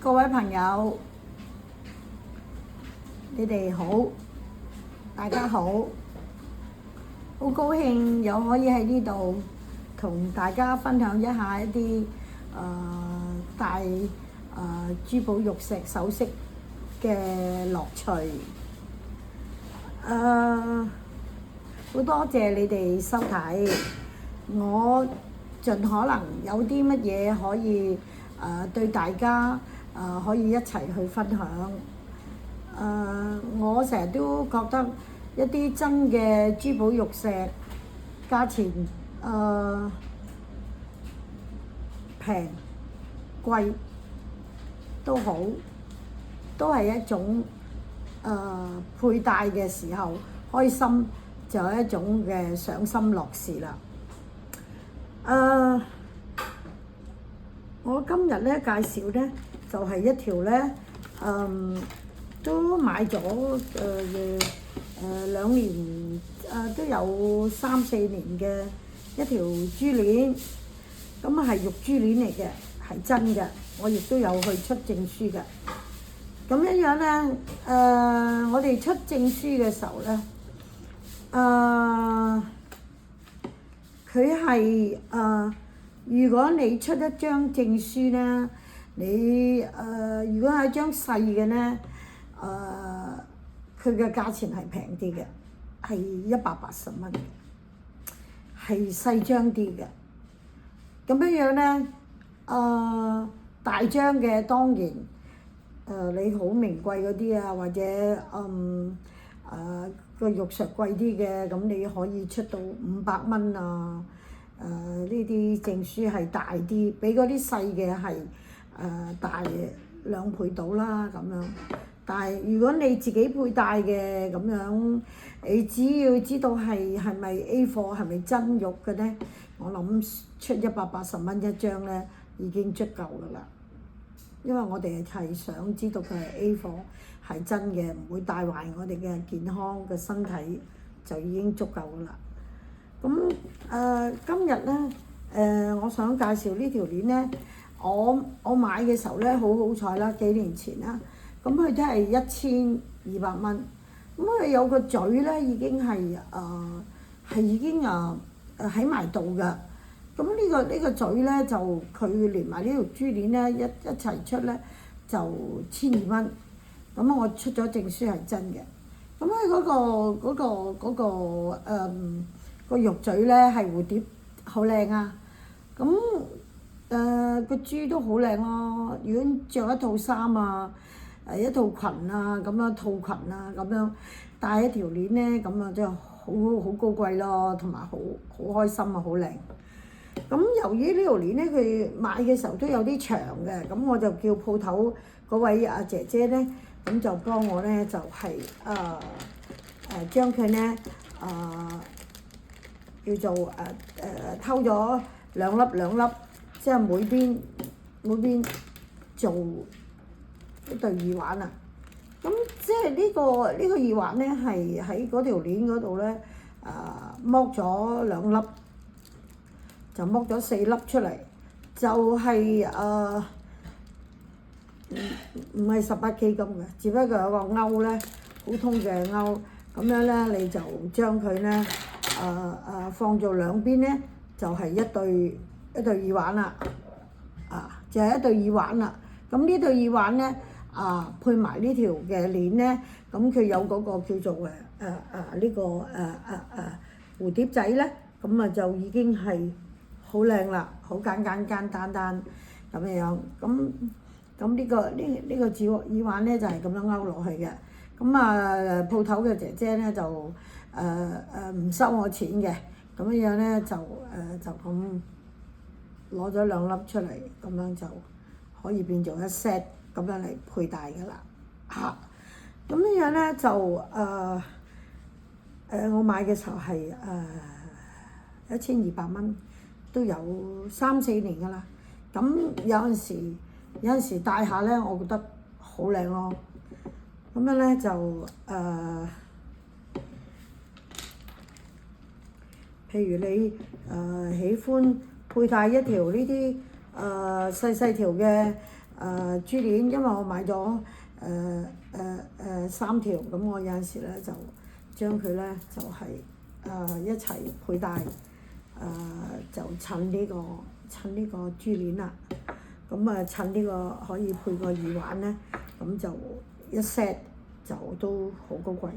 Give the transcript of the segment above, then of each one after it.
各位朋友，你哋好，大家好，好高興又可以喺呢度同大家分享一下一啲大珠寶玉石首飾嘅樂趣。好多謝你哋收睇，我盡可能有啲乜嘢可以對大家可以一齊去分享。我成日都覺得一啲真嘅珠寶玉石價錢平貴都好，都係一種佩戴嘅時候開心，就係一種嘅賞心樂事啦。我今日咧介紹咧就係一條咧都買咗2年都有3-4年嘅一條珠鏈，咁係玉珠鏈嚟嘅，係真嘅，我亦都有去出證書嘅。咁樣咧我哋出證書嘅時候咧，佢係如果你出一張證書咧，你如果係一張細嘅咧，佢嘅價錢係平啲嘅，係180蚊，係細張啲嘅。咁樣咧，大張嘅當然你好名貴嗰啲啊，或者個玉石貴啲嘅，咁你可以出到500蚊啊。呢啲證書係大啲，比嗰啲細嘅係大2倍到啦咁樣。但係如果你自己佩戴嘅咁樣，你只要知道係咪 A 貨，係咪真玉嘅咧，我諗出180蚊一張咧已經足夠㗎啦。因為我哋係想知道佢係 A 貨，係真嘅，唔會帶壞我哋嘅健康嘅身體，就已經足夠㗎啦。咁今日咧我想介紹呢條鏈咧，我買嘅時候咧好彩啦，幾年前啦，咁佢都係1200蚊，咁佢有個嘴咧已經係已經喺埋度㗎。咁呢個嘴咧就佢連埋呢條珠鏈咧一齊出咧就1200蚊，咁我出咗證書係真嘅。咁咧個玉嘴咧係蝴蝶，好靚啊！咁個珠都好靚咯。如果着一套衫啊，一套裙啊，咁樣套裙啊，咁樣戴一條鏈咧，咁啊真係好高貴咯，同埋好開心啊，好靚。咁由於呢條鏈咧，佢買嘅時候都有啲長嘅，咁我就叫鋪頭嗰位姐姐咧，咁就幫我咧就係將佢咧叫做偷咗兩粒，即係每邊做一對耳環啊。咁即係呢個耳環咧係喺嗰條鏈嗰度咧剝咗2粒，就剝咗4粒出嚟，就係唔係18K 金嘅，只不過有個鈎咧，普通嘅鈎，咁樣咧你就將佢咧放做兩邊咧，就係一對耳環啦，就係一對耳環啦。咁呢對耳環咧配埋呢條嘅鏈咧，咁佢有嗰個叫做呢個蝴蝶仔咧，咁就已經係好靚啦，好簡單咁樣。咁呢個耳環咧就係咁樣勾落去嘅。咁鋪頭嘅姐姐咧就唔收我錢嘅，咁樣咧就咁攞咗2粒出嚟，咁樣就可以變做一 set 咁樣嚟佩戴㗎啦。咁樣咧就我買嘅時候係1200蚊，都有3-4年㗎啦。咁有陣時戴下咧，我覺得好靚咯。咁樣咧就譬如你喜歡佩戴一條呢啲細條嘅珠鏈，因為我買咗3條，咁我有陣時咧就將佢咧就係一齊佩戴，就襯呢個珠鏈啦。咁啊襯呢個可以配個耳環咧，咁就一 set 就都好高貴，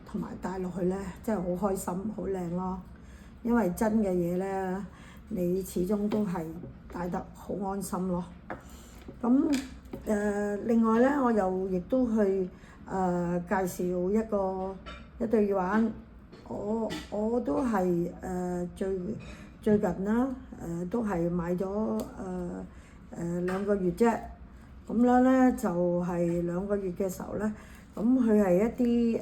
同埋戴落去咧真係好開心，好靚咯。因為真嘅嘢咧，你始終都係戴得好安心咯。咁另外咧，我又亦都去介紹一對耳環，我都係最近啦，都係買咗2個月啫。咁樣咧就係2個月嘅時候咧，咁佢係一啲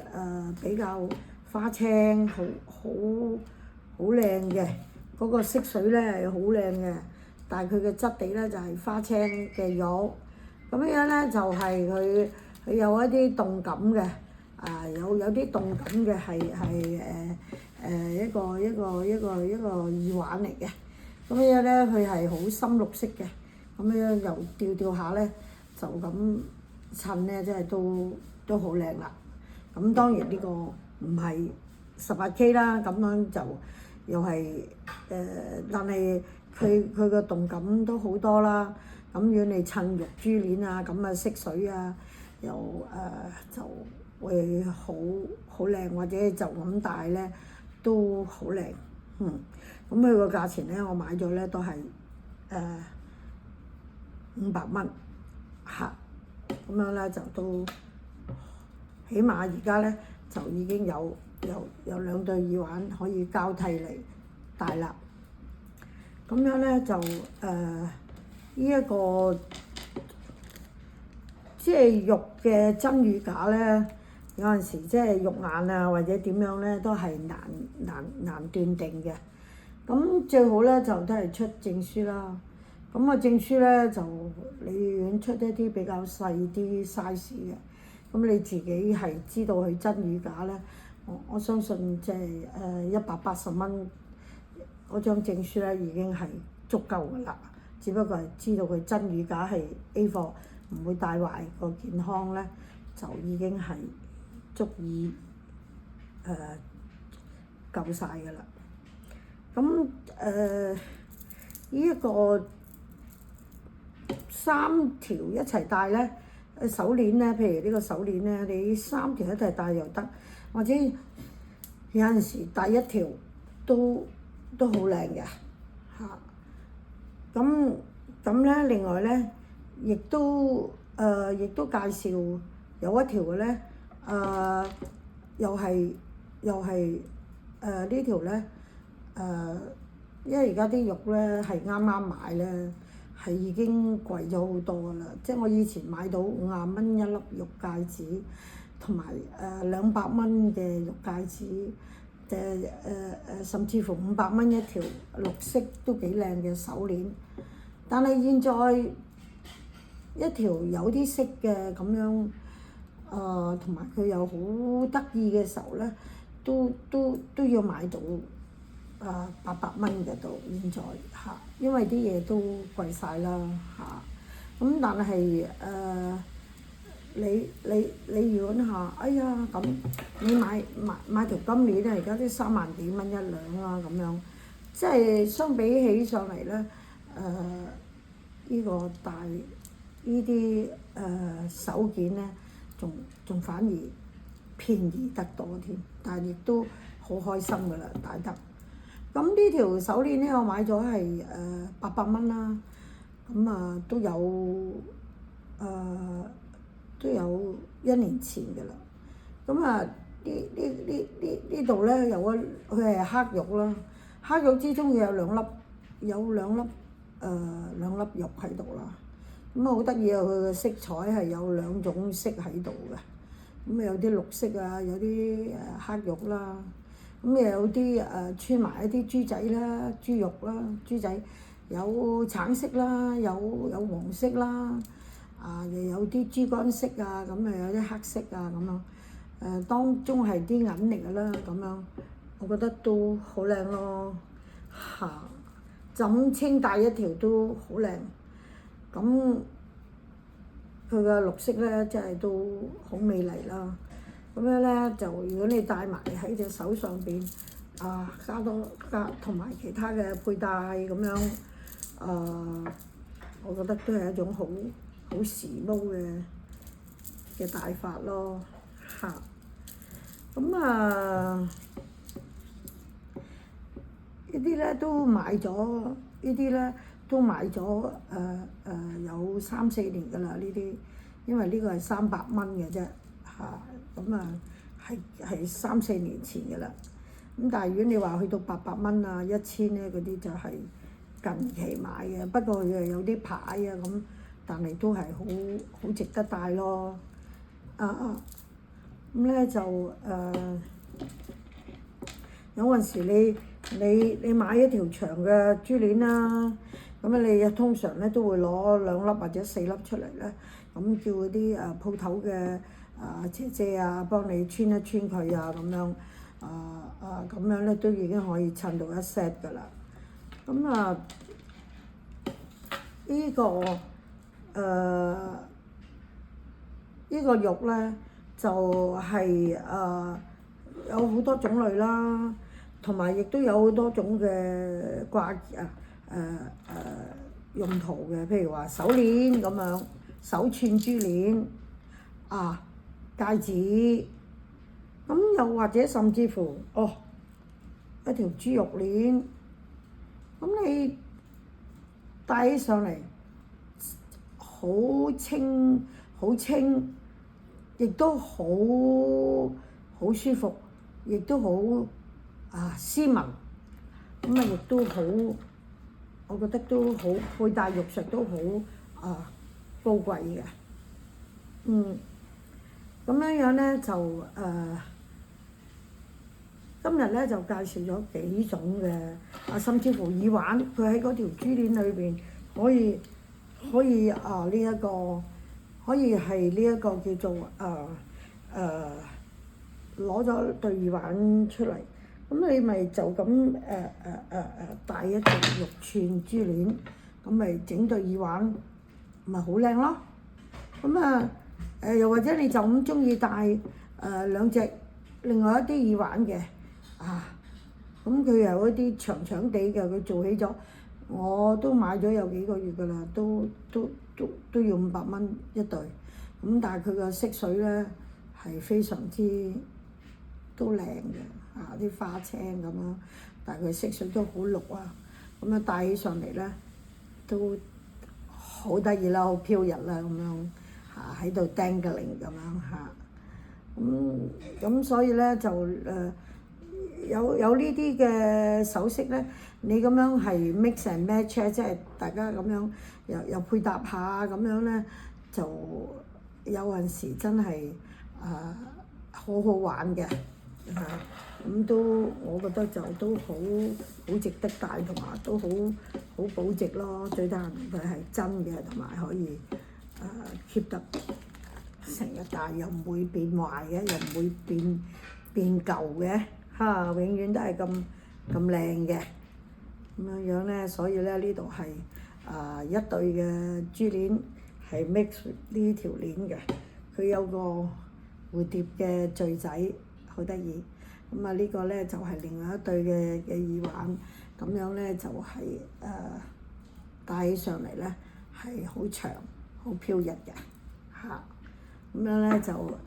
比較花青，好靚嘅，嗰個色水咧係好靚嘅，但係佢嘅質地咧就係花青嘅玉，咁樣咧就係佢有一啲動感嘅，有啲動感嘅係一個耳環嚟嘅，咁樣咧佢係好深綠色嘅，咁樣又吊下咧就咁襯咧，真係都好靚啦。咁當然呢個唔係18K 啦，咁樣就又係但係佢個動感都好多啦。咁如果你襯玉珠鏈啊，咁啊色水啊，又就會好靚，或者就咁戴咧都好靚。咁佢個價錢咧，我買咗咧都係500蚊嚇，咁樣咧就都起碼而家咧就已經有2對耳環可以交替嚟戴啦。咁樣咧就呢一個即係玉嘅真與假咧，有陣時即係肉眼啊或者點樣咧都係難斷定嘅。咁最好咧就都係出證書啦。咁個證書咧就你如果出一啲比較細啲 size 嘅，咁你自己係知道佢真與假咧，我相信即係180蚊嗰張證書咧已經係足夠㗎啦。只不過係知道佢真與假係 A 貨，唔會帶壞個健康咧，就已經係足以夠晒㗎啦。咁呢一個3條一齊戴咧，手鏈咧，譬如呢個手鏈咧，你3條一齊戴又得，或者有陣時戴1條都好靚嘅嚇。咁咧，另外咧，亦都介紹有一條嘅咧，又係呢條咧，因為而家啲玉咧係啱啱買咧，係已經貴咗好多㗎啦。即係我以前買到50蚊一粒玉戒指，同埋200蚊嘅玉戒指，甚至乎500蚊一條綠色都幾靚嘅手鏈。但係現在一條有啲色嘅咁樣，同埋佢又好得意嘅時候咧，都要買到800蚊嘅都現在嚇，因為啲嘢都貴晒啦嚇。咁但係你如果下，哎呀咁，你買條金鏈咧，而家都3萬幾蚊1兩啦咁樣，即係相比起上嚟咧，呢個戴呢啲手件咧，仲反而便宜得多添，但係亦都好開心㗎啦，戴得。咁呢條手鏈咧，我買咗係800蚊啦，咁都有1年前㗎啦。咁呢度咧佢係黑玉啦，黑玉之中有兩粒玉喺度啦。咁好得意啊！佢嘅色彩係有2種色喺度嘅，咁有啲綠色啊，有啲黑玉啦，咁又有啲穿埋一啲珠仔啦、珠玉啦、珠仔有橙色啦，有黃色啦，又有啲珠光色啊，咁有啲黑色啊咁樣，當中係啲銀嚟㗎啦，咁樣我覺得都好靚咯嚇，就咁清戴一條都好靚。咁佢嘅綠色咧，真係都好美麗啦。咁樣咧就如果你戴埋喺隻手上邊，加同埋其他嘅佩戴咁樣，我覺得都係一種好時髦嘅戴法咯，嚇。咁呢啲咧都買咗，呢啲咧都買咗有3-4年㗎啦，呢啲，因為呢個係300蚊嘅啫，嚇。係3-4年前㗎啦。咁但係如果你話去到800蚊啊、1000咧，嗰啲就係近期買嘅。不過佢又有啲牌啊咁，但係都係好值得戴咯。咁咧就有陣時你買一條長嘅珠鏈啦，咁你通常咧都會攞2粒或者4粒出嚟咧，咁叫嗰啲鋪頭嘅姐姐幫你穿一穿佢咁樣，咁樣咧都已經可以襯到一 set 㗎啦。咁呢個玉咧就係有好多種類啦，同埋亦都有好多種嘅用途嘅，譬如話手鏈咁樣，手串珠鏈戒指，咁又或者甚至乎一條豬肉鏈，咁你戴起上嚟好清，亦都好舒服，亦都好斯文，咁亦都好，我覺得都好佩戴玉石都好高貴嘅。咁樣咧就今日咧就介紹咗幾種嘅，甚至乎耳環，佢喺嗰條珠鏈裏邊可以呢一個可以係呢一個叫做攞咗對耳環出嚟，咁你咪就咁戴一條玉串珠鏈，咁咪整對耳環咪好靚咯。咁又或者你就咁中意戴兩隻另外一啲耳環嘅，咁佢有一啲長長地嘅，佢做起咗，我都買咗有幾個月㗎啦，都要500蚊一對，咁但係佢個色水咧係非常之都靚嘅，啲花青咁樣，但係佢色水都好綠啊，咁樣戴起上嚟咧都好得意啦，好飄逸啦咁樣。喺度 dangling 咁樣咁所以咧就有呢啲嘅首飾咧，你咁樣係 mix and match 即係大家咁樣又配搭下咁樣咧，就有陣時真係好玩嘅咁都我覺得就都好值得戴，同埋都好保值咯。最得人佢係真嘅，同埋可以keep 得成日戴，又唔會變壞嘅，又唔會變舊嘅，永遠都係咁靚嘅咁樣咧。所以咧呢度係一對嘅珠鏈係 mix 呢條鏈嘅，佢有個蝴蝶嘅墜仔，好得意。咁呢個咧就係另外一對嘅耳環，咁樣咧就係戴起上嚟咧係好長。好飄逸嘅咁樣咧就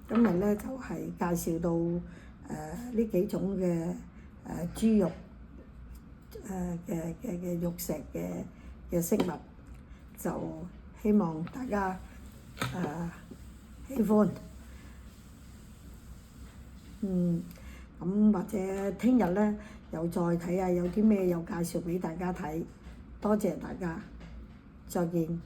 今日咧就係介紹到呢幾種嘅珠玉嘅玉石嘅飾物，就希望大家喜歡。咁或者聽日咧又再睇下有啲咩又介紹俾大家睇，多謝大家。再見。